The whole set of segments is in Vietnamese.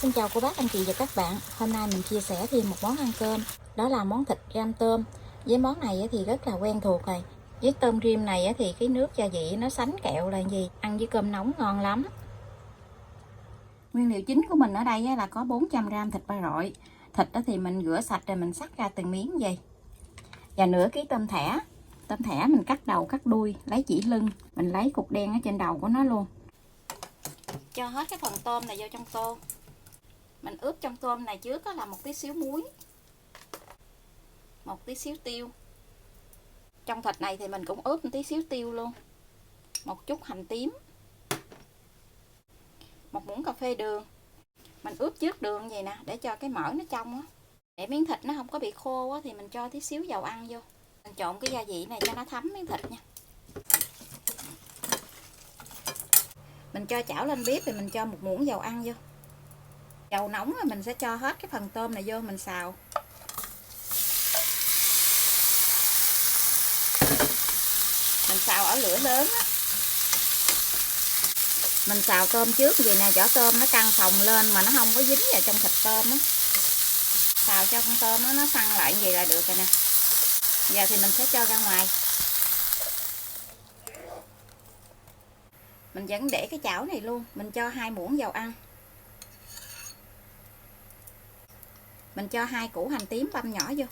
Xin chào cô bác, anh chị và các bạn. Hôm nay mình chia sẻ thêm một món ăn cơm. Đó là món thịt ram tôm. Với món này thì rất là quen thuộc rồi. Với tôm rim này thì cái nước gia vị nó sánh kẹo là gì. Ăn với cơm nóng ngon lắm. Nguyên liệu chính của mình ở đây là có 400g thịt ba rọi. Thịt thì mình rửa sạch rồi mình xắt ra từng miếng vậy. Và nửa ký tôm thẻ. Tôm thẻ mình cắt đầu cắt đuôi, lấy chỉ lưng. Mình lấy cục đen ở trên đầu của nó luôn. Cho hết cái phần tôm này vô trong tô. Mình ướp trong tôm này trước là một tí xíu muối, một tí xíu tiêu. Trong thịt này thì mình cũng ướp một tí xíu tiêu luôn, một chút hành tím, một muỗng cà phê đường. Mình ướp trước đường vậy nè để cho cái mỡ nó trong á, để miếng thịt nó không có bị khô á, thì mình cho tí xíu dầu ăn vô. Mình trộn cái gia vị này cho nó thấm miếng thịt nha. Mình cho chảo lên bếp thì mình cho một muỗng dầu ăn vô. Dầu nóng rồi mình sẽ cho hết cái phần tôm này vô mình xào. Mình xào ở lửa lớn á. Mình xào tôm trước vậy nè, vỏ tôm nó căng phồng lên mà nó không có dính vào trong thịt tôm á. Xào cho con tôm nó săn lại vậy là được rồi nè. Giờ thì mình sẽ cho ra ngoài. Mình vẫn để cái chảo này luôn. Mình cho 2 muỗng dầu ăn. Mình cho 2 củ hành tím băm nhỏ vô.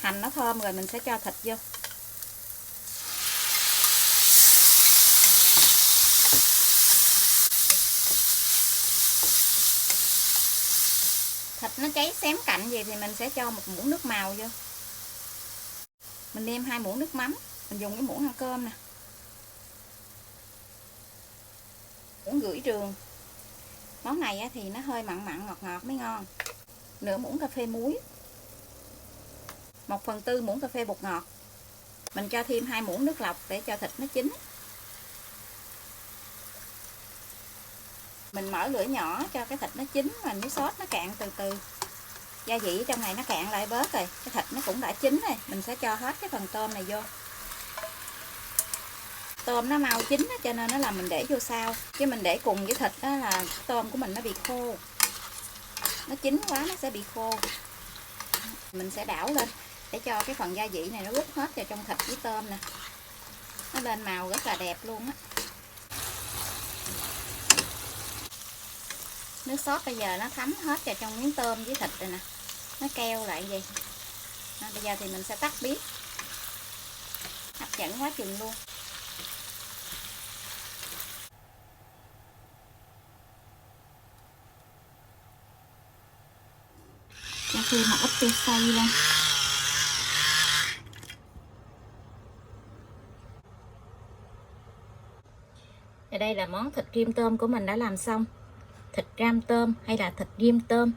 Hành nó thơm rồi mình sẽ cho thịt vô. Thịt nó cháy xém cạnh gì thì mình sẽ cho một muỗng nước màu vô. Mình nêm 2 muỗng nước mắm. Mình dùng cái muỗng ăn cơm nè. Muỗng rưỡi đường. Món này thì nó hơi mặn mặn ngọt ngọt mới ngon. Nửa muỗng cà phê muối. 1/4 muỗng cà phê bột ngọt. Mình cho thêm 2 muỗng nước lọc để cho thịt nó chín. Mình mở lửa nhỏ cho cái thịt nó chín và nước sốt nó cạn từ từ. Gia vị trong này nó cạn lại bớt rồi, cái thịt nó cũng đã chín rồi. Mình sẽ cho hết cái phần tôm này vô. Tôm nó mau chín cho nên nó là mình để vô sau, chứ mình để cùng với thịt đó là tôm của mình nó bị khô. Nó chín quá nó sẽ bị khô. Mình sẽ đảo lên để cho cái phần gia vị này nó rút hết vào trong thịt với tôm nè. Nó lên màu rất là đẹp luôn á. Nước sốt bây giờ nó thấm hết vào trong miếng tôm với thịt rồi nè. Nó keo lại vậy. Bây giờ thì mình sẽ tắt bếp. Hấp dẫn quá chừng luôn. Cho thêm một ít tiêu xay lên. Ở đây là món thịt rim tôm của mình đã làm xong. Thịt ram tôm hay là thịt rim tôm.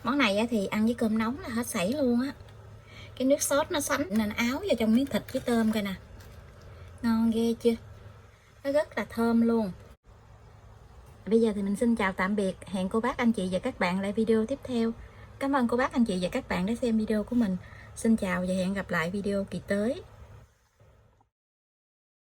Món này thì ăn với cơm nóng là hết sảy luôn á. Cái nước sốt nó sánh nên áo vào trong miếng thịt với tôm coi nè. Ngon ghê chưa? Nó rất là thơm luôn. Bây giờ thì mình xin chào tạm biệt. Hẹn cô bác anh chị và các bạn lại video tiếp theo. Cảm ơn cô bác anh chị và các bạn đã xem video của mình. Xin chào và hẹn gặp lại video kỳ tới.